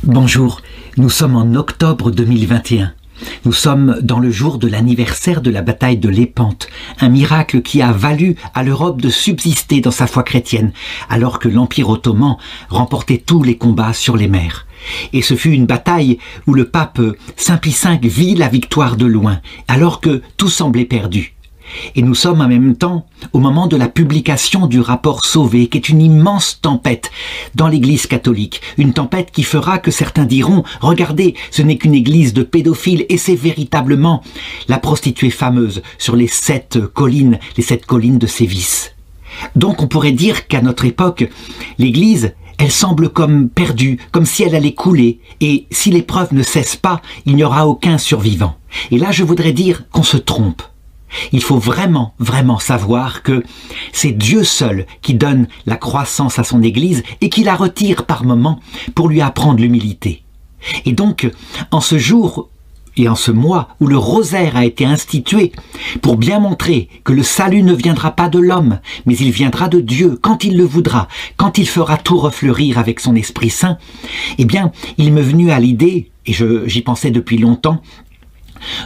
Bonjour, nous sommes en octobre 2021. Nous sommes dans le jour de l'anniversaire de la bataille de Lépante, un miracle qui a valu à l'Europe de subsister dans sa foi chrétienne, alors que l'Empire ottoman remportait tous les combats sur les mers. Et ce fut une bataille où le pape Saint Pie V vit la victoire de loin, alors que tout semblait perdu. Et nous sommes en même temps au moment de la publication du rapport Sauvé, qui est une immense tempête dans l'Église catholique. Une tempête qui fera que certains diront « Regardez, ce n'est qu'une église de pédophiles et c'est véritablement la prostituée fameuse sur les 7 collines de Sévis. » Donc on pourrait dire qu'à notre époque, l'Église, elle semble comme perdue, comme si elle allait couler. Et si l'épreuve ne cesse pas, il n'y aura aucun survivant. Et là, je voudrais dire qu'on se trompe. Il faut vraiment savoir que c'est Dieu seul qui donne la croissance à son Église et qui la retire par moments pour lui apprendre l'humilité. Et donc, en ce jour et en ce mois où le rosaire a été institué pour bien montrer que le salut ne viendra pas de l'homme, mais il viendra de Dieu quand il le voudra, quand il fera tout refleurir avec son Esprit Saint, eh bien, il m'est venu à l'idée, et j'y pensais depuis longtemps,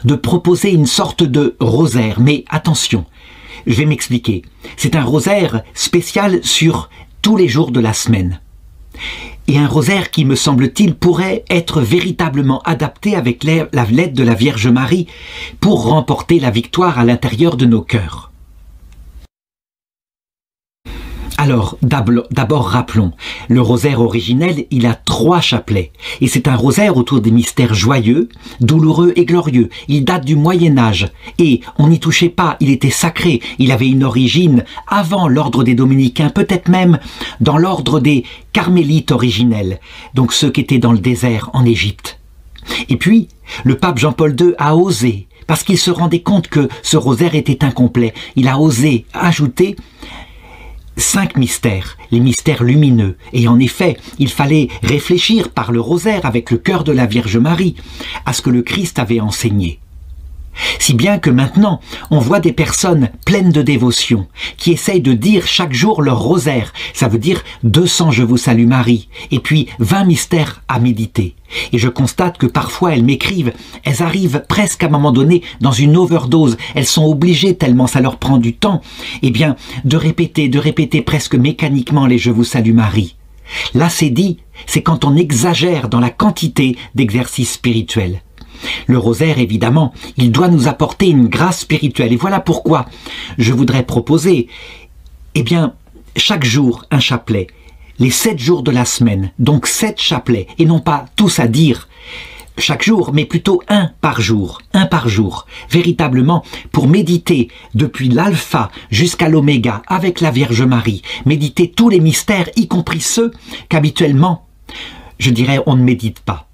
de proposer une sorte de rosaire. Mais attention, je vais m'expliquer. C'est un rosaire spécial sur tous les jours de la semaine. Et un rosaire qui, me semble-t-il, pourrait être véritablement adapté avec l'aide de la Vierge Marie pour remporter la victoire à l'intérieur de nos cœurs. Alors, d'abord rappelons, le rosaire originel, il a 3 chapelets. Et c'est un rosaire autour des mystères joyeux, douloureux et glorieux. Il date du Moyen-Âge. Et on n'y touchait pas, il était sacré. Il avait une origine avant l'ordre des Dominicains, peut-être même dans l'ordre des Carmélites originels. Donc ceux qui étaient dans le désert en Égypte. Et puis, le pape Jean-Paul II a osé, parce qu'il se rendait compte que ce rosaire était incomplet. Il a osé ajouter 5 mystères, les mystères lumineux. Et en effet, il fallait réfléchir par le rosaire avec le cœur de la Vierge Marie à ce que le Christ avait enseigné. Si bien que maintenant, on voit des personnes pleines de dévotion qui essayent de dire chaque jour leur rosaire. Ça veut dire 200 Je vous salue Marie et puis 20 mystères à méditer. Et je constate que parfois elles m'écrivent, elles arrivent presque à un moment donné dans une overdose. Elles sont obligées, tellement ça leur prend du temps, eh bien, de répéter presque mécaniquement les Je vous salue Marie. Là, c'est dit, c'est quand on exagère dans la quantité d'exercices spirituels. Le rosaire, évidemment, il doit nous apporter une grâce spirituelle. Et voilà pourquoi je voudrais proposer, eh bien, chaque jour un chapelet, les 7 jours de la semaine, donc 7 chapelets, et non pas tous à dire chaque jour, mais plutôt un par jour, véritablement pour méditer depuis l'alpha jusqu'à l'oméga avec la Vierge Marie, méditer tous les mystères, y compris ceux qu'habituellement, je dirais, on ne médite pas.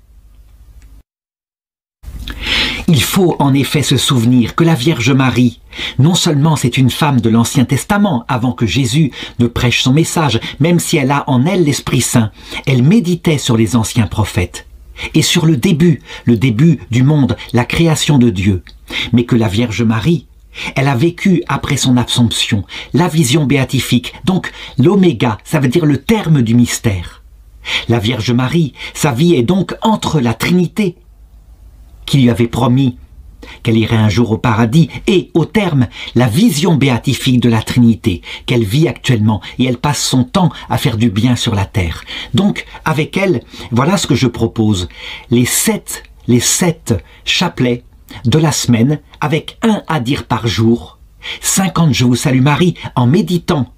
Il faut en effet se souvenir que la Vierge Marie, non seulement c'est une femme de l'Ancien Testament avant que Jésus ne prêche son message, même si elle a en elle l'Esprit Saint, elle méditait sur les anciens prophètes et sur le début du monde, la création de Dieu. Mais que la Vierge Marie, elle a vécu après son Assomption, la vision béatifique, donc l'oméga, ça veut dire le terme du mystère. La Vierge Marie, sa vie est donc entre la Trinité, qui lui avait promis qu'elle irait un jour au paradis, et au terme, la vision béatifique de la Trinité, qu'elle vit actuellement, et elle passe son temps à faire du bien sur la terre. Donc, avec elle, voilà ce que je propose. Les 7 chapelets de la semaine, avec un à dire par jour, 50 Je vous salue Marie, en méditant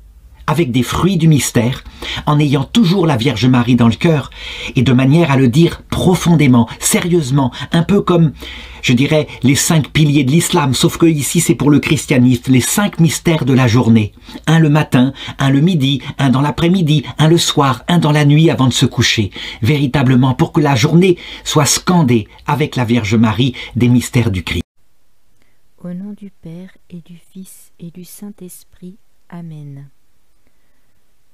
avec des fruits du mystère, en ayant toujours la Vierge Marie dans le cœur, et de manière à le dire profondément, sérieusement, un peu comme, je dirais, les 5 piliers de l'islam, sauf que ici c'est pour le christianisme, les 5 mystères de la journée. Un le matin, un le midi, un dans l'après-midi, un le soir, un dans la nuit avant de se coucher. Véritablement pour que la journée soit scandée avec la Vierge Marie des mystères du Christ. Au nom du Père et du Fils et du Saint-Esprit. Amen.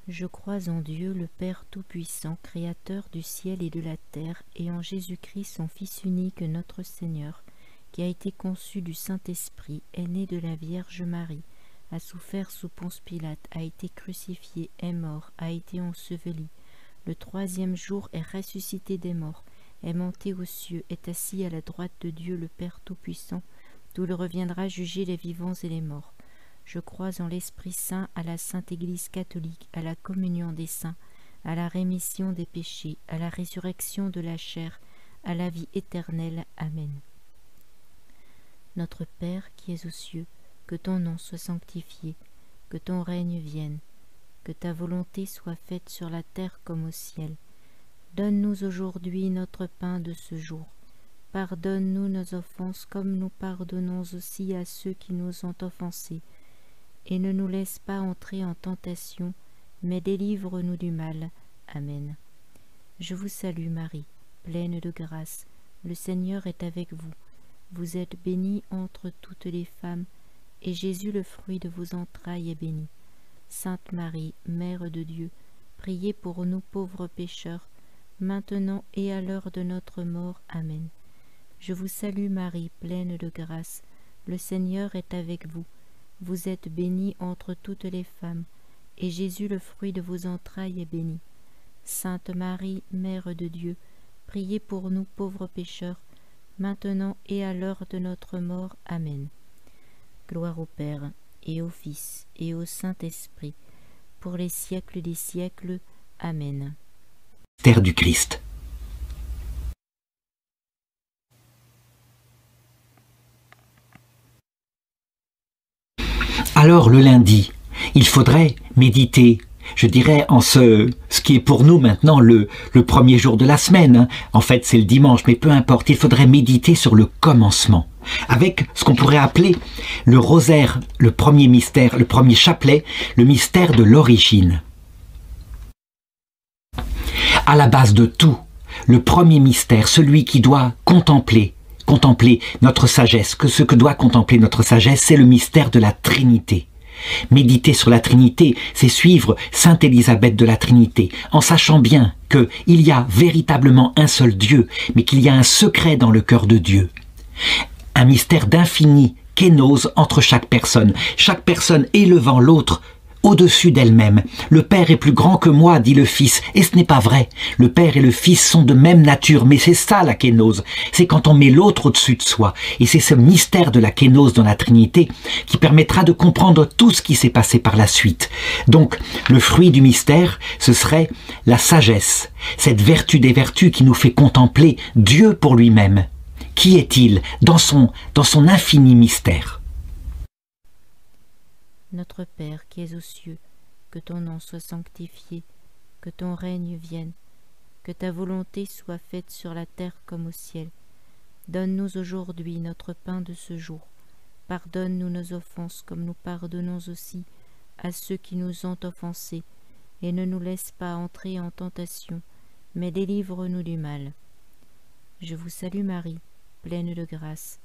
Je crois en Dieu le Père Tout-Puissant, Créateur du ciel et de la terre, et en Jésus-Christ, son Fils unique, notre Seigneur, qui a été conçu du Saint-Esprit, est né de la Vierge Marie, a souffert sous Ponce Pilate, a été crucifié, est mort, a été enseveli, le troisième jour est ressuscité des morts, est monté aux cieux, est assis à la droite de Dieu le Père Tout-Puissant, d'où il reviendra juger les vivants et les morts. Je crois en l'Esprit Saint, à la Sainte Église catholique, à la communion des saints, à la rémission des péchés, à la résurrection de la chair, à la vie éternelle. Amen. Notre Père qui es aux cieux, que ton nom soit sanctifié, que ton règne vienne, que ta volonté soit faite sur la terre comme au ciel. Donne-nous aujourd'hui notre pain de ce jour. Pardonne-nous nos offenses comme nous pardonnons aussi à ceux qui nous ont offensés. Et ne nous laisse pas entrer en tentation, mais délivre-nous du mal. Amen. Je vous salue Marie, pleine de grâce, le Seigneur est avec vous. Vous êtes bénie entre toutes les femmes, et Jésus, le fruit de vos entrailles, est béni. Sainte Marie, Mère de Dieu, priez pour nous pauvres pécheurs, maintenant et à l'heure de notre mort. Amen. Je vous salue Marie, pleine de grâce, le Seigneur est avec vous. Vous êtes bénie entre toutes les femmes, et Jésus, le fruit de vos entrailles, est béni. Sainte Marie, Mère de Dieu, priez pour nous pauvres pécheurs, maintenant et à l'heure de notre mort. Amen. Gloire au Père, et au Fils, et au Saint-Esprit, pour les siècles des siècles. Amen. Mystère du Christ. Alors le lundi, il faudrait méditer, je dirais, en ce qui est pour nous maintenant le premier jour de la semaine. En fait, c'est le dimanche, mais peu importe, il faudrait méditer sur le commencement, avec ce qu'on pourrait appeler le rosaire, le premier mystère, le premier chapelet, le mystère de l'origine. À la base de tout, le premier mystère, celui qui doit contempler notre sagesse, que ce que doit contempler notre sagesse, c'est le mystère de la Trinité. Méditer sur la Trinité, c'est suivre Sainte Élisabeth de la Trinité, en sachant bien qu'il y a véritablement un seul Dieu, mais qu'il y a un secret dans le cœur de Dieu. Un mystère d'infini kénose entre chaque personne élevant l'autre au-dessus d'elle-même. Le Père est plus grand que moi, dit le Fils, et ce n'est pas vrai. Le Père et le Fils sont de même nature, mais c'est ça la kénose. C'est quand on met l'autre au-dessus de soi. Et c'est ce mystère de la kénose dans la Trinité qui permettra de comprendre tout ce qui s'est passé par la suite. Donc, le fruit du mystère, ce serait la sagesse, cette vertu des vertus qui nous fait contempler Dieu pour lui-même. Qui est-il dans son infini mystère? Notre Père qui es aux cieux, que ton nom soit sanctifié, que ton règne vienne, que ta volonté soit faite sur la terre comme au ciel. Donne-nous aujourd'hui notre pain de ce jour. Pardonne-nous nos offenses comme nous pardonnons aussi à ceux qui nous ont offensés, et ne nous laisse pas entrer en tentation, mais délivre-nous du mal. Je vous salue Marie, pleine de grâce.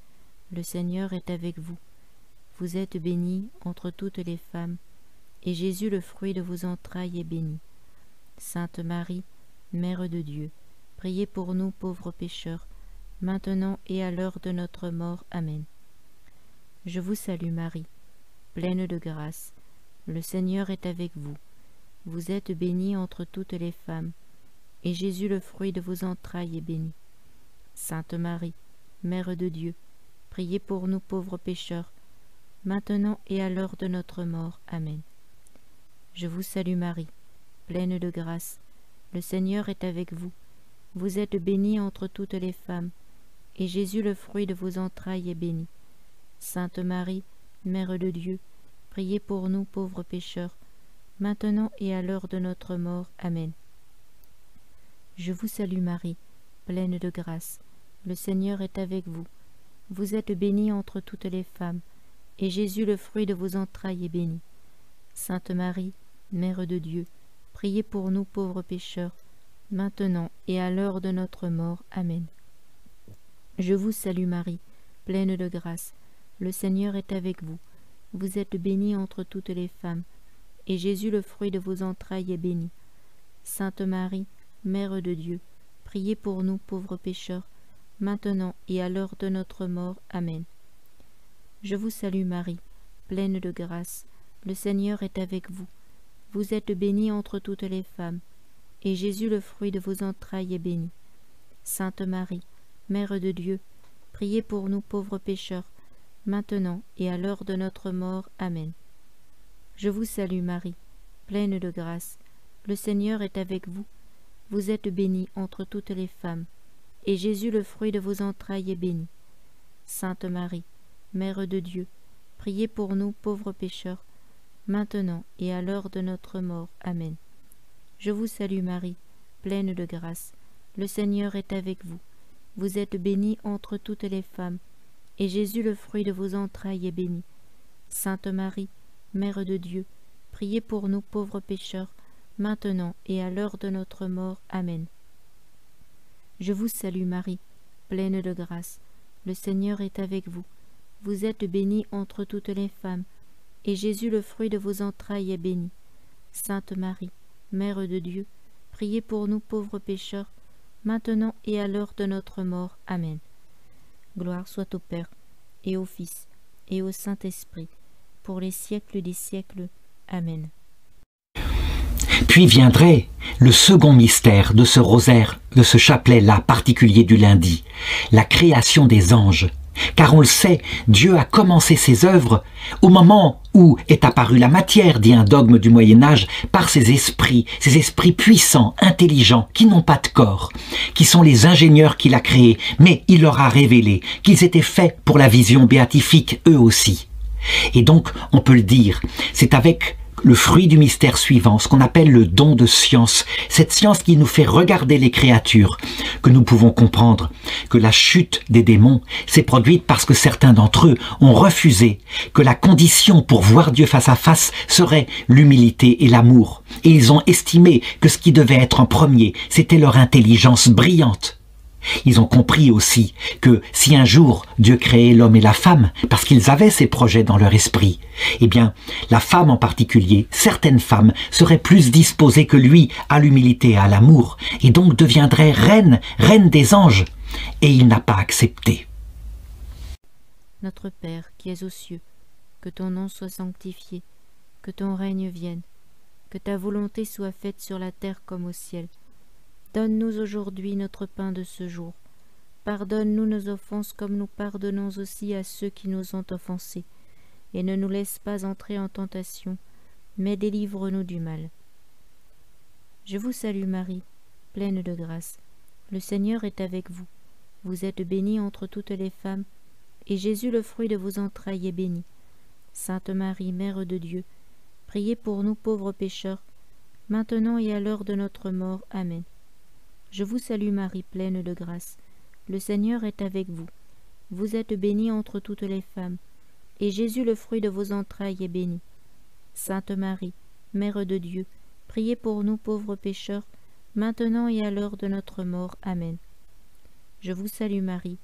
Le Seigneur est avec vous. Vous êtes bénie entre toutes les femmes, et Jésus, le fruit de vos entrailles, est béni. Sainte Marie, Mère de Dieu, priez pour nous pauvres pécheurs, maintenant et à l'heure de notre mort. Amen. Je vous salue Marie, pleine de grâce. Le Seigneur est avec vous. Vous êtes bénie entre toutes les femmes, et Jésus, le fruit de vos entrailles, est béni. Sainte Marie, Mère de Dieu, priez pour nous pauvres pécheurs, maintenant et à l'heure de notre mort. Amen. Je vous salue Marie, pleine de grâce, le Seigneur est avec vous. Vous êtes bénie entre toutes les femmes, et Jésus, le fruit de vos entrailles, est béni. Sainte Marie, Mère de Dieu, priez pour nous pauvres pécheurs, maintenant et à l'heure de notre mort. Amen. Je vous salue Marie, pleine de grâce, le Seigneur est avec vous. Vous êtes bénie entre toutes les femmes, et Jésus, le fruit de vos entrailles, est béni. Sainte Marie, Mère de Dieu, priez pour nous pauvres pécheurs, maintenant et à l'heure de notre mort. Amen. Je vous salue Marie, pleine de grâce, le Seigneur est avec vous. Vous êtes bénie entre toutes les femmes, et Jésus, le fruit de vos entrailles, est béni. Sainte Marie, Mère de Dieu, priez pour nous pauvres pécheurs, maintenant et à l'heure de notre mort. Amen. Je vous salue Marie, pleine de grâce, le Seigneur est avec vous. Vous êtes bénie entre toutes les femmes, et Jésus, le fruit de vos entrailles, est béni. Sainte Marie, Mère de Dieu, priez pour nous pauvres pécheurs, maintenant et à l'heure de notre mort. Amen. Je vous salue Marie, pleine de grâce, le Seigneur est avec vous. Vous êtes bénie entre toutes les femmes, et Jésus, le fruit de vos entrailles, est béni. Sainte Marie, Mère de Dieu, priez pour nous pauvres pécheurs, maintenant et à l'heure de notre mort. Amen. Je vous salue Marie, pleine de grâce, le Seigneur est avec vous. Vous êtes bénie entre toutes les femmes, et Jésus, le fruit de vos entrailles, est béni. Sainte Marie, Mère de Dieu, priez pour nous pauvres pécheurs, maintenant et à l'heure de notre mort. Amen. Je vous salue Marie, pleine de grâce, le Seigneur est avec vous. Vous êtes bénie entre toutes les femmes, et Jésus, le fruit de vos entrailles, est béni. Sainte Marie, Mère de Dieu, priez pour nous pauvres pécheurs, maintenant et à l'heure de notre mort. Amen. Gloire soit au Père, et au Fils, et au Saint-Esprit, pour les siècles des siècles. Amen. Puis viendrait le second mystère de ce rosaire, de ce chapelet-là particulier du lundi, la création des anges. Car on le sait, Dieu a commencé ses œuvres au moment où est apparue la matière, dit un dogme du Moyen-Âge, par ces esprits puissants, intelligents, qui n'ont pas de corps, qui sont les ingénieurs qu'il a créés, mais il leur a révélé qu'ils étaient faits pour la vision béatifique, eux aussi. Et donc, on peut le dire, c'est avec le fruit du mystère suivant, ce qu'on appelle le don de science, cette science qui nous fait regarder les créatures, que nous pouvons comprendre que la chute des démons s'est produite parce que certains d'entre eux ont refusé que la condition pour voir Dieu face à face serait l'humilité et l'amour. Et ils ont estimé que ce qui devait être en premier, c'était leur intelligence brillante. Ils ont compris aussi que si un jour Dieu créait l'homme et la femme, parce qu'ils avaient ces projets dans leur esprit, eh bien, la femme en particulier, certaines femmes, seraient plus disposées que lui à l'humilité et à l'amour, et donc deviendraient reine des anges. Et il n'a pas accepté. Notre Père qui es aux cieux, que ton nom soit sanctifié, que ton règne vienne, que ta volonté soit faite sur la terre comme au ciel. Donne-nous aujourd'hui notre pain de ce jour. Pardonne-nous nos offenses comme nous pardonnons aussi à ceux qui nous ont offensés. Et ne nous laisse pas entrer en tentation, mais délivre-nous du mal. Je vous salue Marie, pleine de grâce. Le Seigneur est avec vous. Vous êtes bénie entre toutes les femmes, et Jésus, le fruit de vos entrailles, est béni. Sainte Marie, Mère de Dieu, priez pour nous pauvres pécheurs, maintenant et à l'heure de notre mort. Amen. Je vous salue Marie, pleine de grâce. Le Seigneur est avec vous. Vous êtes bénie entre toutes les femmes, et Jésus, le fruit de vos entrailles, est béni. Sainte Marie, Mère de Dieu, priez pour nous pauvres pécheurs, maintenant et à l'heure de notre mort. Amen. Je vous salue Marie,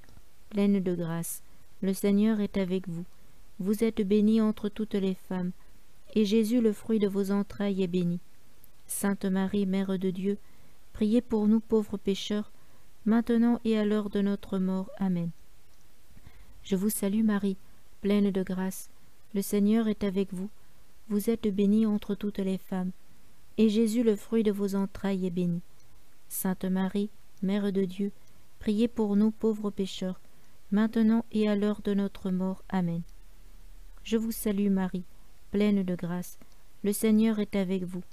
pleine de grâce. Le Seigneur est avec vous. Vous êtes bénie entre toutes les femmes, et Jésus, le fruit de vos entrailles, est béni. Sainte Marie, Mère de Dieu, priez pour nous pauvres pécheurs, maintenant et à l'heure de notre mort. Amen. Je vous salue Marie, pleine de grâce. Le Seigneur est avec vous. Vous êtes bénie entre toutes les femmes, et Jésus, le fruit de vos entrailles, est béni. Sainte Marie, Mère de Dieu, priez pour nous pauvres pécheurs, maintenant et à l'heure de notre mort. Amen. Je vous salue Marie, pleine de grâce. Le Seigneur est avec vous.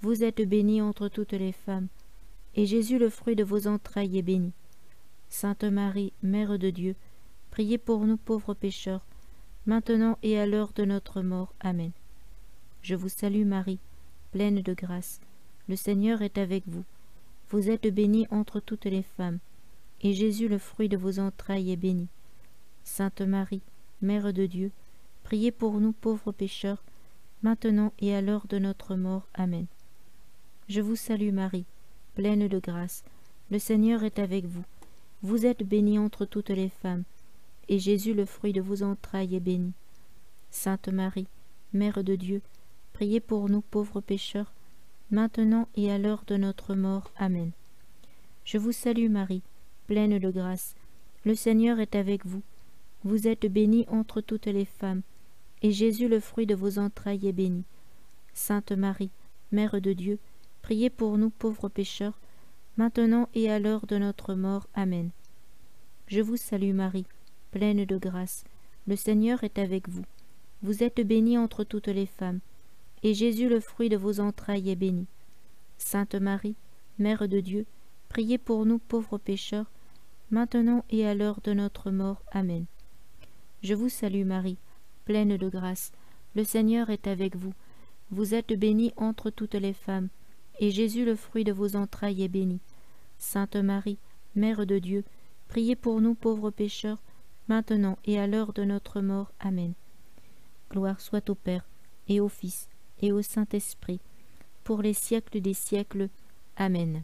Vous êtes bénie entre toutes les femmes, et Jésus, le fruit de vos entrailles, est béni. Sainte Marie, Mère de Dieu, priez pour nous pauvres pécheurs, maintenant et à l'heure de notre mort. Amen. Je vous salue Marie, pleine de grâce. Le Seigneur est avec vous. Vous êtes bénie entre toutes les femmes, et Jésus, le fruit de vos entrailles, est béni. Sainte Marie, Mère de Dieu, priez pour nous pauvres pécheurs, maintenant et à l'heure de notre mort. Amen. Je vous salue Marie, pleine de grâce. Le Seigneur est avec vous. Vous êtes bénie entre toutes les femmes, et Jésus, le fruit de vos entrailles, est béni. Sainte Marie, Mère de Dieu, priez pour nous pauvres pécheurs, maintenant et à l'heure de notre mort. Amen. Je vous salue Marie, pleine de grâce. Le Seigneur est avec vous. Vous êtes bénie entre toutes les femmes, et Jésus, le fruit de vos entrailles, est béni. Sainte Marie, Mère de Dieu, priez pour nous pauvres pécheurs, maintenant et à l'heure de notre mort. Amen. Je vous salue Marie, pleine de grâce. Le Seigneur est avec vous. Vous êtes bénie entre toutes les femmes, et Jésus, le fruit de vos entrailles, est béni. Sainte Marie, Mère de Dieu, priez pour nous pauvres pécheurs, maintenant et à l'heure de notre mort. Amen. Je vous salue Marie, pleine de grâce. Le Seigneur est avec vous. Vous êtes bénie entre toutes les femmes, et Jésus, le fruit de vos entrailles, est béni. Sainte Marie, Mère de Dieu, priez pour nous pauvres pécheurs, maintenant et à l'heure de notre mort. Amen. Gloire soit au Père, et au Fils, et au Saint-Esprit, pour les siècles des siècles. Amen.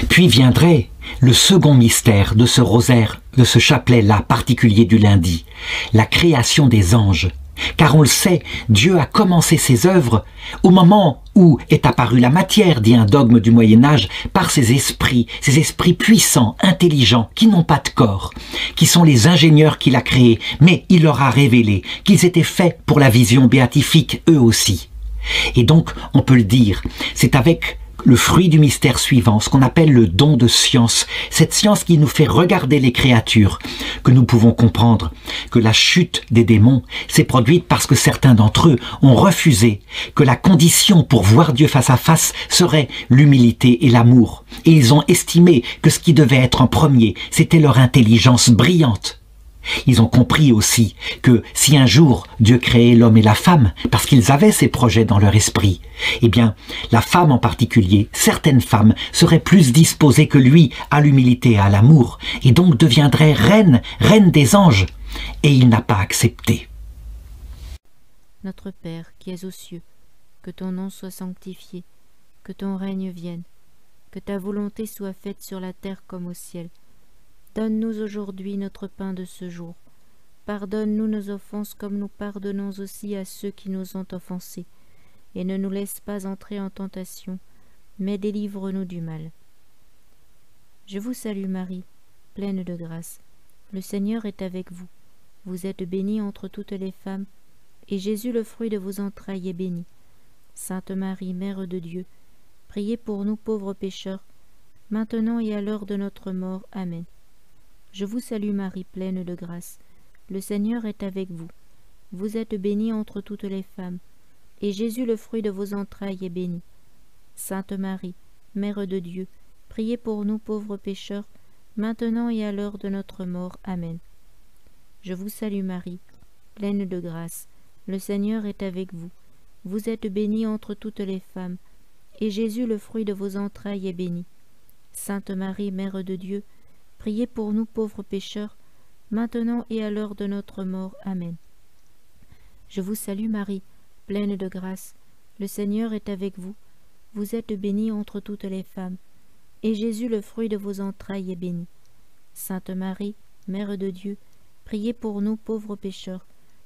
Puis viendrait le second mystère de ce rosaire, de ce chapelet-là particulier du lundi, la création des anges. Car on le sait, Dieu a commencé ses œuvres au moment où est apparue la matière, dit un dogme du Moyen-Âge, par ces esprits puissants, intelligents, qui n'ont pas de corps, qui sont les ingénieurs qu'il a créés, mais il leur a révélé qu'ils étaient faits pour la vision béatifique, eux aussi. Et donc, on peut le dire, c'est avec le fruit du mystère suivant, ce qu'on appelle le don de science, cette science qui nous fait regarder les créatures, que nous pouvons comprendre que la chute des démons s'est produite parce que certains d'entre eux ont refusé que la condition pour voir Dieu face à face serait l'humilité et l'amour. Et ils ont estimé que ce qui devait être en premier, c'était leur intelligence brillante. Ils ont compris aussi que si un jour Dieu créait l'homme et la femme, parce qu'ils avaient ces projets dans leur esprit, eh bien, la femme en particulier, certaines femmes, seraient plus disposées que lui à l'humilité et à l'amour, et donc deviendraient reine des anges. Et il n'a pas accepté. Notre Père qui es aux cieux, que ton nom soit sanctifié, que ton règne vienne, que ta volonté soit faite sur la terre comme au ciel. Donne-nous aujourd'hui notre pain de ce jour. Pardonne-nous nos offenses comme nous pardonnons aussi à ceux qui nous ont offensés. Et ne nous laisse pas entrer en tentation, mais délivre-nous du mal. Je vous salue Marie, pleine de grâce. Le Seigneur est avec vous. Vous êtes bénie entre toutes les femmes, et Jésus, le fruit de vos entrailles, est béni. Sainte Marie, Mère de Dieu, priez pour nous pauvres pécheurs, maintenant et à l'heure de notre mort. Amen. Je vous salue Marie, pleine de grâce. Le Seigneur est avec vous. Vous êtes bénie entre toutes les femmes, et Jésus, le fruit de vos entrailles, est béni. Sainte Marie, Mère de Dieu, priez pour nous pauvres pécheurs, maintenant et à l'heure de notre mort. Amen. Je vous salue Marie, pleine de grâce. Le Seigneur est avec vous. Vous êtes bénie entre toutes les femmes, et Jésus, le fruit de vos entrailles, est béni. Sainte Marie, Mère de Dieu, priez pour nous pauvres pécheurs, maintenant et à l'heure de notre mort. Amen. Je vous salue Marie, pleine de grâce. Le Seigneur est avec vous. Vous êtes bénie entre toutes les femmes, et Jésus, le fruit de vos entrailles, est béni. Sainte Marie, Mère de Dieu, priez pour nous pauvres pécheurs,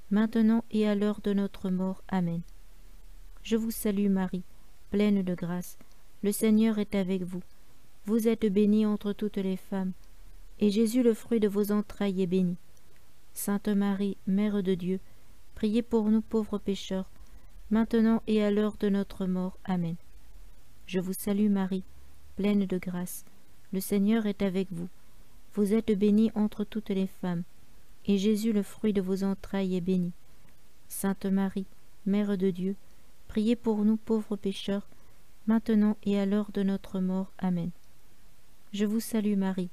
maintenant et à l'heure de notre mort. Amen. Je vous salue Marie, pleine de grâce. Le Seigneur est avec vous. Vous êtes bénie entre toutes les femmes, et Jésus, le fruit de vos entrailles, est béni. Sainte Marie, Mère de Dieu, priez pour nous pauvres pécheurs, maintenant et à l'heure de notre mort. Amen. Je vous salue Marie, pleine de grâce. Le Seigneur est avec vous. Vous êtes bénie entre toutes les femmes, et Jésus, le fruit de vos entrailles, est béni. Sainte Marie, Mère de Dieu, priez pour nous pauvres pécheurs, maintenant et à l'heure de notre mort. Amen. Je vous salue Marie,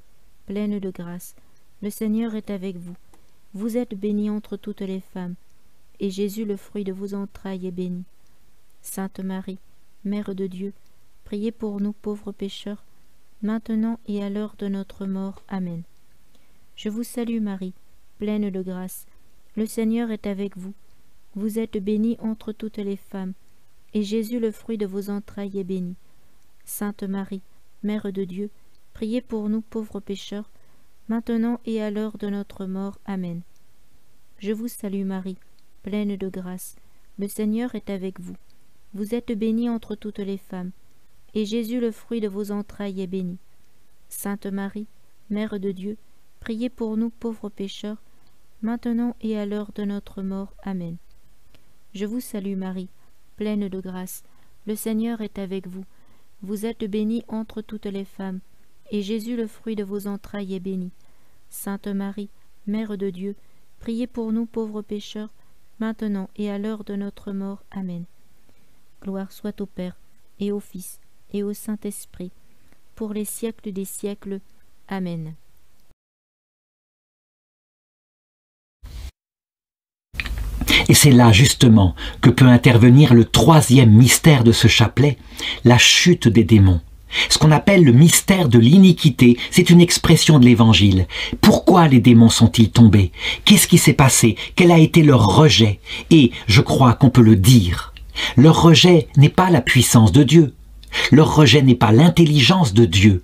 pleine de grâce. Le Seigneur est avec vous. Vous êtes bénie entre toutes les femmes, et Jésus, le fruit de vos entrailles, est béni. Sainte Marie, Mère de Dieu, priez pour nous pauvres pécheurs, maintenant et à l'heure de notre mort. Amen. Je vous salue Marie, pleine de grâce. Le Seigneur est avec vous. Vous êtes bénie entre toutes les femmes, et Jésus, le fruit de vos entrailles, est béni. Sainte Marie, Mère de Dieu, priez pour nous pauvres pécheurs, maintenant et à l'heure de notre mort. Amen. Je vous salue Marie, pleine de grâce. Le Seigneur est avec vous. Vous êtes bénie entre toutes les femmes, et Jésus, le fruit de vos entrailles, est béni. Sainte Marie, Mère de Dieu, priez pour nous pauvres pécheurs, maintenant et à l'heure de notre mort. Amen. Je vous salue Marie, pleine de grâce. Le Seigneur est avec vous. Vous êtes bénie entre toutes les femmes, et Jésus, le fruit de vos entrailles, est béni. Sainte Marie, Mère de Dieu, priez pour nous pauvres pécheurs, maintenant et à l'heure de notre mort. Amen. Gloire soit au Père, et au Fils, et au Saint-Esprit, pour les siècles des siècles. Amen. Et c'est là justement que peut intervenir le troisième mystère de ce chapelet, la chute des démons. Ce qu'on appelle le mystère de l'iniquité, c'est une expression de l'Évangile. Pourquoi les démons sont-ils tombés? Qu'est-ce qui s'est passé? Quel a été leur rejet? Et je crois qu'on peut le dire. Leur rejet n'est pas la puissance de Dieu. Leur rejet n'est pas l'intelligence de Dieu,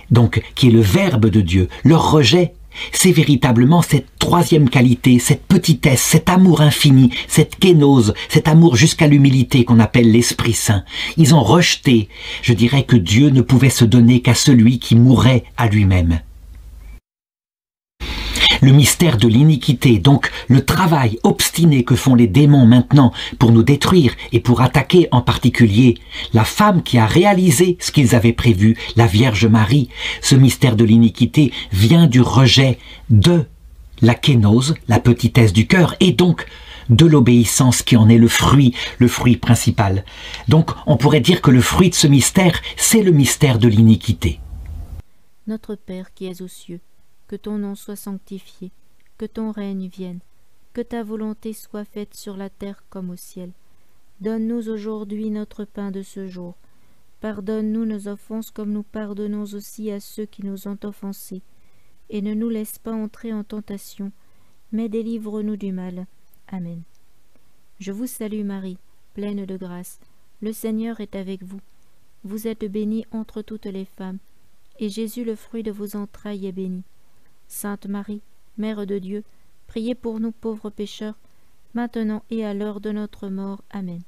donc qui est le Verbe de Dieu. Leur rejet, c'est véritablement cette troisième qualité, cette petitesse, cet amour infini, cette kénose, cet amour jusqu'à l'humilité qu'on appelle l'Esprit Saint. Ils ont rejeté, je dirais que Dieu ne pouvait se donner qu'à celui qui mourait à lui-même. Le mystère de l'iniquité, donc le travail obstiné que font les démons maintenant pour nous détruire et pour attaquer en particulier la femme qui a réalisé ce qu'ils avaient prévu, la Vierge Marie. Ce mystère de l'iniquité vient du rejet de la kénose, la petitesse du cœur, et donc de l'obéissance qui en est le fruit principal. Donc on pourrait dire que le fruit de ce mystère, c'est le mystère de l'iniquité. Notre Père qui es aux cieux, que ton nom soit sanctifié, que ton règne vienne, que ta volonté soit faite sur la terre comme au ciel. Donne-nous aujourd'hui notre pain de ce jour. Pardonne-nous nos offenses comme nous pardonnons aussi à ceux qui nous ont offensés. Et ne nous laisse pas entrer en tentation, mais délivre-nous du mal. Amen. Je vous salue Marie, pleine de grâce. Le Seigneur est avec vous. Vous êtes bénie entre toutes les femmes, et Jésus, le fruit de vos entrailles, est béni. Sainte Marie, Mère de Dieu, priez pour nous pauvres pécheurs, maintenant et à l'heure de notre mort. Amen.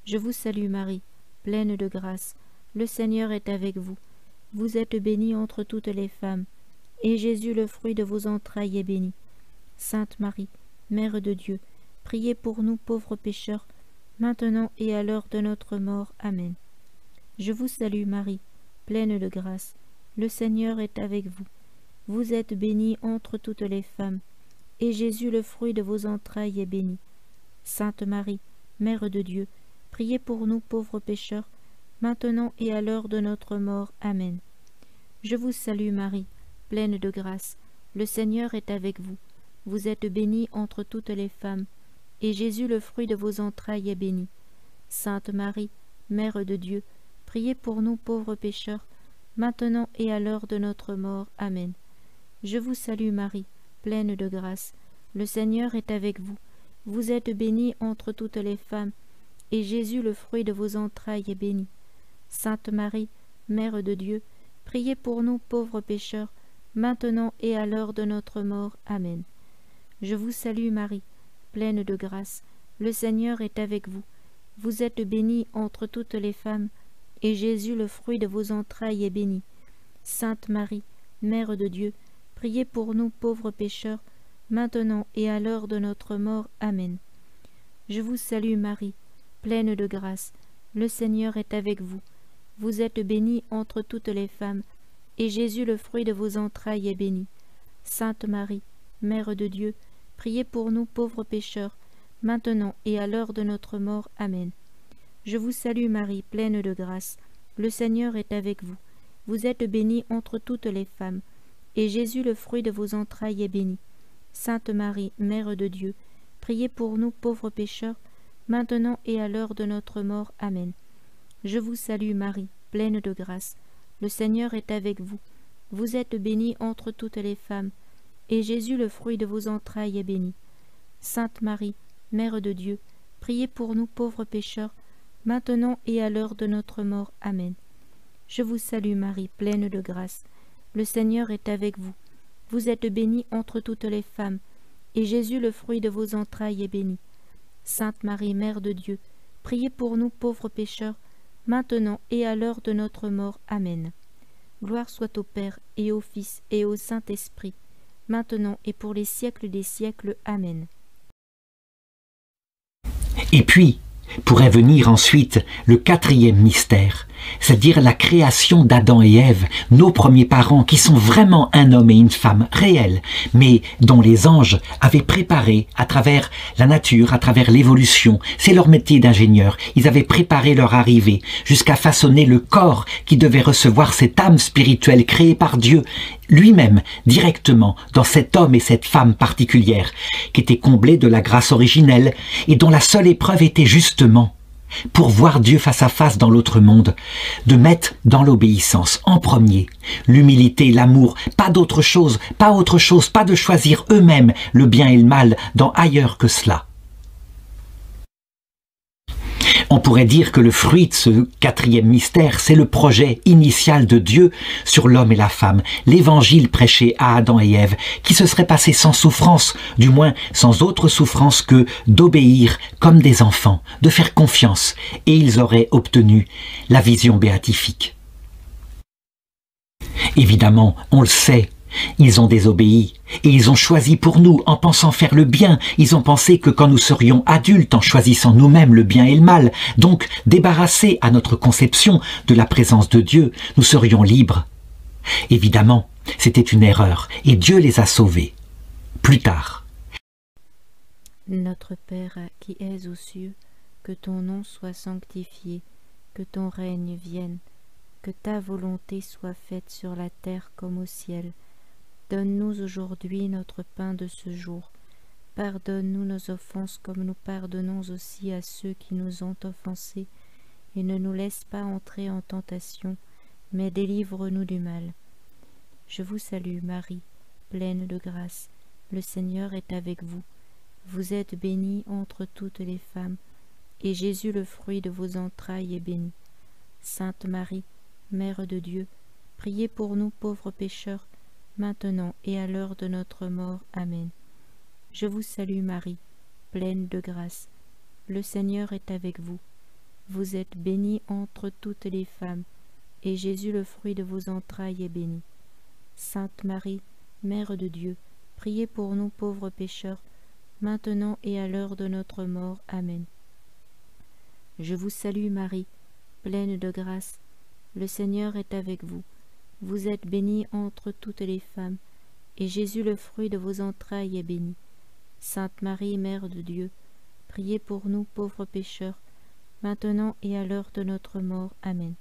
Je vous salue Marie, pleine de grâce. Le Seigneur est avec vous. Vous êtes bénie entre toutes les femmes, et Jésus, le fruit de vos entrailles, est béni. Sainte Marie, Mère de Dieu, priez pour nous pauvres pécheurs, maintenant et à l'heure de notre mort. Amen. Je vous salue Marie, pleine de grâce. Le Seigneur est avec vous. Vous êtes bénie entre toutes les femmes, et Jésus, le fruit de vos entrailles, est béni. Sainte Marie, Mère de Dieu, priez pour nous pauvres pécheurs, maintenant et à l'heure de notre mort. Amen. Je vous salue Marie, pleine de grâce. Le Seigneur est avec vous. Vous êtes bénie entre toutes les femmes, et Jésus, le fruit de vos entrailles, est béni. Sainte Marie, Mère de Dieu, priez pour nous pauvres pécheurs, maintenant et à l'heure de notre mort. Amen. Je vous salue Marie, pleine de grâce. Le Seigneur est avec vous. Vous êtes bénie entre toutes les femmes, et Jésus, le fruit de vos entrailles, est béni. Sainte Marie, Mère de Dieu, priez pour nous pauvres pécheurs, maintenant et à l'heure de notre mort. Amen. Je vous salue Marie, pleine de grâce. Le Seigneur est avec vous. Vous êtes bénie entre toutes les femmes, et Jésus, le fruit de vos entrailles, est béni. Sainte Marie, Mère de Dieu, priez pour nous pauvres pécheurs, maintenant et à l'heure de notre mort. Amen. Je vous salue Marie, pleine de grâce. Le Seigneur est avec vous. Vous êtes bénie entre toutes les femmes, et Jésus, le fruit de vos entrailles, est béni. Sainte Marie, Mère de Dieu, priez pour nous pauvres pécheurs, maintenant et à l'heure de notre mort. Amen. Je vous salue Marie, pleine de grâce. Le Seigneur est avec vous. Vous êtes bénie entre toutes les femmes, et Jésus, le fruit de vos entrailles, est béni. Sainte Marie, Mère de Dieu, priez pour nous pauvres pécheurs, maintenant et à l'heure de notre mort. Amen. Je vous salue Marie, pleine de grâce. Le Seigneur est avec vous. Vous êtes bénie entre toutes les femmes, et Jésus, le fruit de vos entrailles, est béni. Sainte Marie, Mère de Dieu, priez pour nous pauvres pécheurs, maintenant et à l'heure de notre mort. Amen. Je vous salue Marie, pleine de grâce. Le Seigneur est avec vous. Vous êtes bénie entre toutes les femmes, et Jésus, le fruit de vos entrailles, est béni. Sainte Marie, Mère de Dieu, priez pour nous pauvres pécheurs, maintenant et à l'heure de notre mort. Amen. Gloire soit au Père, et au Fils, et au Saint-Esprit, maintenant et pour les siècles des siècles. Amen. Et puis, pourrait venir ensuite le quatrième mystère, c'est-à-dire la création d'Adam et Ève, nos premiers parents, qui sont vraiment un homme et une femme réels, mais dont les anges avaient préparé à travers la nature, à travers l'évolution. C'est leur métier d'ingénieur. Ils avaient préparé leur arrivée jusqu'à façonner le corps qui devait recevoir cette âme spirituelle créée par Dieu lui-même, directement, dans cet homme et cette femme particulière, qui étaient comblés de la grâce originelle et dont la seule épreuve était justement, pour voir Dieu face à face dans l'autre monde, de mettre dans l'obéissance en premier l'humilité, l'amour, pas d'autre chose, pas autre chose, pas de choisir eux-mêmes le bien et le mal dans ailleurs que cela. On pourrait dire que le fruit de ce quatrième mystère, c'est le projet initial de Dieu sur l'homme et la femme, l'évangile prêché à Adam et Ève, qui se serait passé sans souffrance, du moins sans autre souffrance que d'obéir comme des enfants, de faire confiance, et ils auraient obtenu la vision béatifique. Évidemment, on le sait, ils ont désobéi et ils ont choisi pour nous en pensant faire le bien. Ils ont pensé que quand nous serions adultes en choisissant nous-mêmes le bien et le mal, donc débarrassés à notre conception de la présence de Dieu, nous serions libres. Évidemment, c'était une erreur et Dieu les a sauvés. Plus tard. Notre Père qui es aux cieux, que ton nom soit sanctifié, que ton règne vienne, que ta volonté soit faite sur la terre comme au ciel. Donne-nous aujourd'hui notre pain de ce jour. Pardonne-nous nos offenses comme nous pardonnons aussi à ceux qui nous ont offensés. Et ne nous laisse pas entrer en tentation, mais délivre-nous du mal. Je vous salue Marie, pleine de grâce. Le Seigneur est avec vous. Vous êtes bénie entre toutes les femmes, et Jésus, le fruit de vos entrailles, est béni. Sainte Marie, Mère de Dieu, priez pour nous pauvres pécheurs, maintenant et à l'heure de notre mort. Amen. Je vous salue Marie, pleine de grâce. Le Seigneur est avec vous. Vous êtes bénie entre toutes les femmes, et Jésus, le fruit de vos entrailles, est béni. Sainte Marie, Mère de Dieu, priez pour nous pauvres pécheurs, maintenant et à l'heure de notre mort. Amen. Je vous salue Marie, pleine de grâce. Le Seigneur est avec vous. Vous êtes bénie entre toutes les femmes, et Jésus, le fruit de vos entrailles, est béni. Sainte Marie, Mère de Dieu, priez pour nous pauvres pécheurs, maintenant et à l'heure de notre mort. Amen.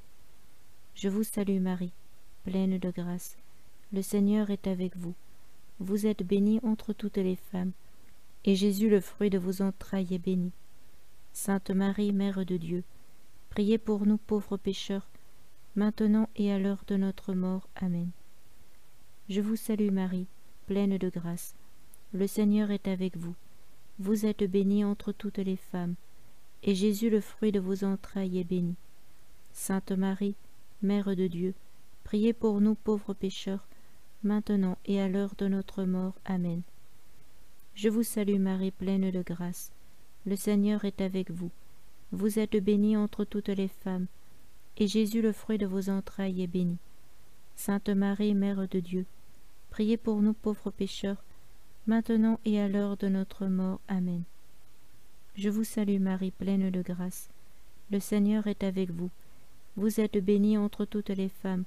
Je vous salue Marie, pleine de grâce. Le Seigneur est avec vous. Vous êtes bénie entre toutes les femmes, et Jésus, le fruit de vos entrailles, est béni. Sainte Marie, Mère de Dieu, priez pour nous pauvres pécheurs, maintenant et à l'heure de notre mort. Amen. Je vous salue Marie, pleine de grâce. Le Seigneur est avec vous. Vous êtes bénie entre toutes les femmes, et Jésus, le fruit de vos entrailles, est béni. Sainte Marie, Mère de Dieu, priez pour nous pauvres pécheurs, maintenant et à l'heure de notre mort. Amen. Je vous salue Marie, pleine de grâce. Le Seigneur est avec vous. Vous êtes bénie entre toutes les femmes, et Jésus, le fruit de vos entrailles, est béni. Sainte Marie, Mère de Dieu, priez pour nous pauvres pécheurs, maintenant et à l'heure de notre mort. Amen. Je vous salue Marie, pleine de grâce. Le Seigneur est avec vous. Vous êtes bénie entre toutes les femmes,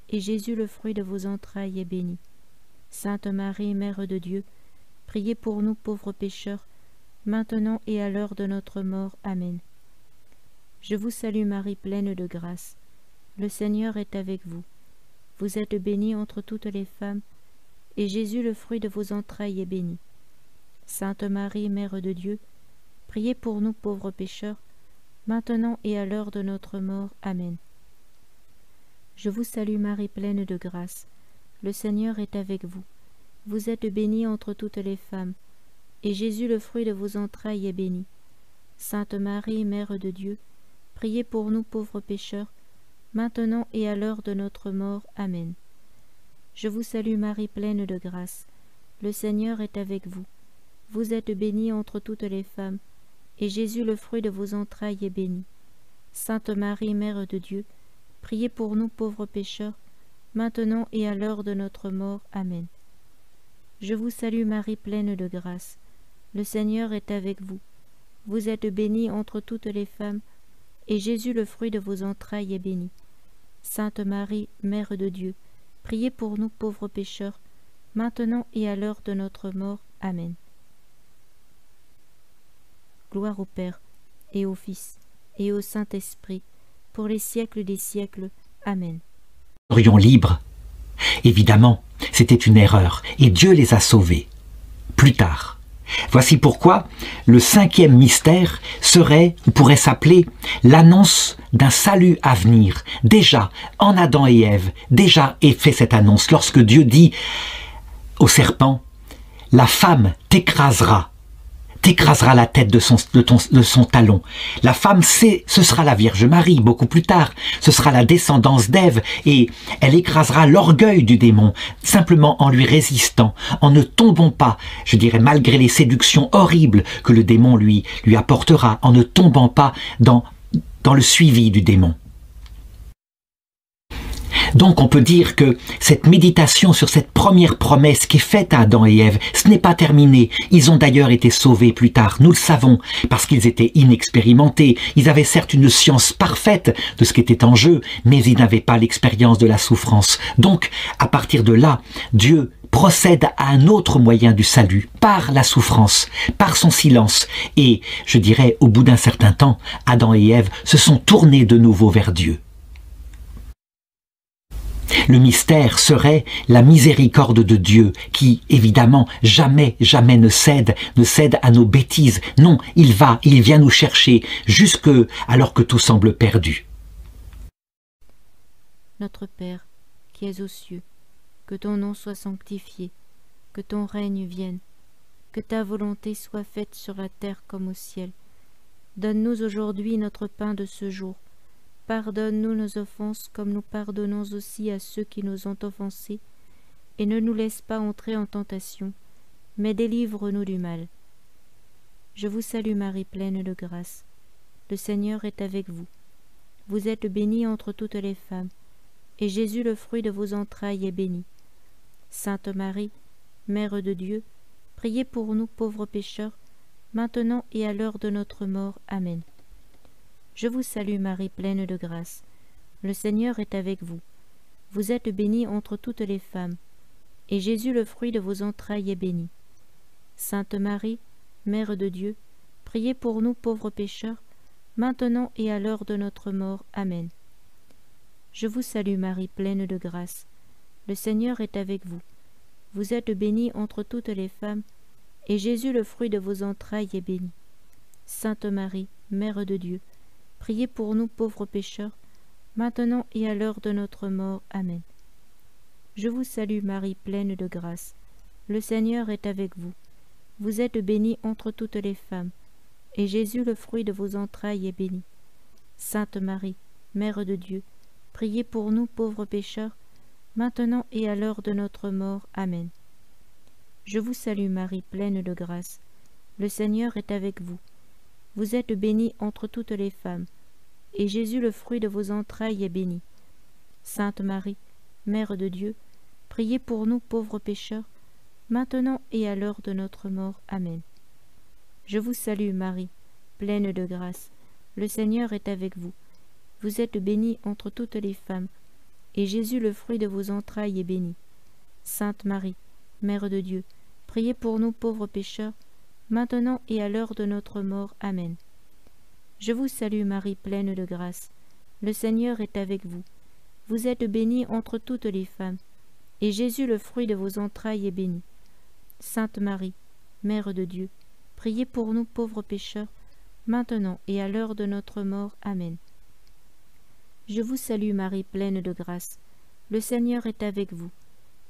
et Jésus, le fruit de vos entrailles, est béni. Sainte Marie, Mère de Dieu, priez pour nous pauvres pécheurs, maintenant et à l'heure de notre mort. Amen. Je vous salue Marie, pleine de grâce. Le Seigneur est avec vous. Vous êtes bénie entre toutes les femmes, et Jésus, le fruit de vos entrailles, est béni. Sainte Marie, Mère de Dieu, priez pour nous pauvres pécheurs, maintenant et à l'heure de notre mort. Amen. Je vous salue Marie, pleine de grâce. Le Seigneur est avec vous. Vous êtes bénie entre toutes les femmes, et Jésus, le fruit de vos entrailles, est béni. Sainte Marie, Mère de Dieu, priez pour nous pauvres pécheurs, maintenant et à l'heure de notre mort. Amen. Je vous salue Marie, pleine de grâce. Le Seigneur est avec vous. Vous êtes bénie entre toutes les femmes, et Jésus, le fruit de vos entrailles, est béni. Sainte Marie, Mère de Dieu, priez pour nous pauvres pécheurs, maintenant et à l'heure de notre mort. Amen. Je vous salue Marie, pleine de grâce. Le Seigneur est avec vous. Vous êtes bénie entre toutes les femmes, et Jésus, le fruit de vos entrailles, est béni. Sainte Marie, Mère de Dieu, priez pour nous pauvres pécheurs, maintenant et à l'heure de notre mort. Amen. Gloire au Père, et au Fils, et au Saint-Esprit, pour les siècles des siècles. Amen. Nous serions libres. Évidemment, c'était une erreur, et Dieu les a sauvés. Plus tard. Voici pourquoi le cinquième mystère pourrait s'appeler l'annonce d'un salut à venir. Déjà, en Adam et Ève, déjà est fait cette annonce lorsque Dieu dit au serpent, « La femme t'écrasera la tête de son talon. La femme, ce sera la Vierge Marie, beaucoup plus tard. Ce sera la descendance d'Ève, et elle écrasera l'orgueil du démon, simplement en lui résistant, en ne tombant pas, je dirais malgré les séductions horribles que le démon lui apportera, en ne tombant pas dans le suivi du démon. » Donc on peut dire que cette méditation sur cette première promesse qui est faite à Adam et Ève, ce n'est pas terminé. Ils ont d'ailleurs été sauvés plus tard, nous le savons, parce qu'ils étaient inexpérimentés. Ils avaient certes une science parfaite de ce qui était en jeu, mais ils n'avaient pas l'expérience de la souffrance. Donc, à partir de là, Dieu procède à un autre moyen du salut, par la souffrance, par son silence. Et, je dirais, au bout d'un certain temps, Adam et Ève se sont tournés de nouveau vers Dieu. Le mystère serait la miséricorde de Dieu qui, évidemment, jamais ne cède à nos bêtises. Non, il vient nous chercher jusque alors que tout semble perdu. Notre Père, qui es aux cieux, que ton nom soit sanctifié, que ton règne vienne, que ta volonté soit faite sur la terre comme au ciel. Donne-nous aujourd'hui notre pain de ce jour. Pardonne-nous nos offenses comme nous pardonnons aussi à ceux qui nous ont offensés, et ne nous laisse pas entrer en tentation, mais délivre-nous du mal. Je vous salue Marie, pleine de grâce. Le Seigneur est avec vous. Vous êtes bénie entre toutes les femmes, et Jésus, le fruit de vos entrailles, est béni. Sainte Marie, Mère de Dieu, priez pour nous pauvres pécheurs, maintenant et à l'heure de notre mort. Amen. Je vous salue Marie, pleine de grâce. Le Seigneur est avec vous. Vous êtes bénie entre toutes les femmes, et Jésus, le fruit de vos entrailles, est béni. Sainte Marie, Mère de Dieu, priez pour nous pauvres pécheurs, maintenant et à l'heure de notre mort. Amen. Je vous salue Marie, pleine de grâce. Le Seigneur est avec vous. Vous êtes bénie entre toutes les femmes, et Jésus, le fruit de vos entrailles, est béni. Sainte Marie, Mère de Dieu, priez pour nous pauvres pécheurs, maintenant et à l'heure de notre mort. Amen. Je vous salue Marie, pleine de grâce. Le Seigneur est avec vous. Vous êtes bénie entre toutes les femmes, et Jésus, le fruit de vos entrailles, est béni. Sainte Marie, Mère de Dieu, priez pour nous pauvres pécheurs, maintenant et à l'heure de notre mort. Amen. Je vous salue Marie, pleine de grâce. Le Seigneur est avec vous. Vous êtes bénie entre toutes les femmes, et Jésus, le fruit de vos entrailles, est béni. Sainte Marie, Mère de Dieu, priez pour nous pauvres pécheurs, maintenant et à l'heure de notre mort. Amen. Je vous salue Marie, pleine de grâce. Le Seigneur est avec vous. Vous êtes bénie entre toutes les femmes, et Jésus, le fruit de vos entrailles, est béni. Sainte Marie, Mère de Dieu, priez pour nous pauvres pécheurs, maintenant et à l'heure de notre mort. Amen. Je vous salue Marie, pleine de grâce. Le Seigneur est avec vous. Vous êtes bénie entre toutes les femmes, et Jésus, le fruit de vos entrailles, est béni. Sainte Marie, Mère de Dieu, priez pour nous pauvres pécheurs, maintenant et à l'heure de notre mort. Amen. Je vous salue Marie, pleine de grâce. Le Seigneur est avec vous.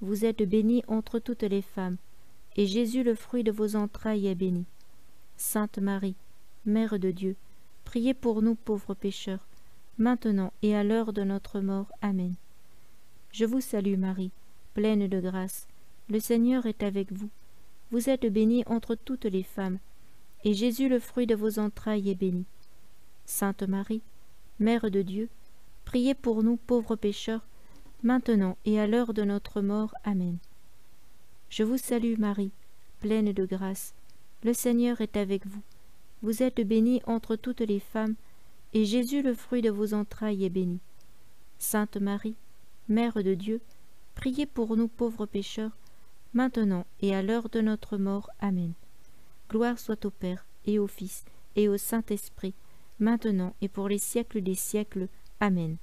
Vous êtes bénie entre toutes les femmes, et Jésus, le fruit de vos entrailles, est béni. Sainte Marie, Mère de Dieu, priez pour nous pauvres pécheurs, maintenant et à l'heure de notre mort. Amen. Je vous salue Marie, pleine de grâce. Le Seigneur est avec vous. Vous êtes bénie entre toutes les femmes, et Jésus, le fruit de vos entrailles, est béni. Sainte Marie, Mère de Dieu, priez pour nous pauvres pécheurs, maintenant et à l'heure de notre mort. Amen. Je vous salue Marie, pleine de grâce. Le Seigneur est avec vous. Vous êtes bénie entre toutes les femmes, et Jésus, le fruit de vos entrailles, est béni. Sainte Marie, Mère de Dieu, priez pour nous pauvres pécheurs, maintenant et à l'heure de notre mort. Amen. Gloire soit au Père, et au Fils, et au Saint-Esprit, maintenant et pour les siècles des siècles. Amen.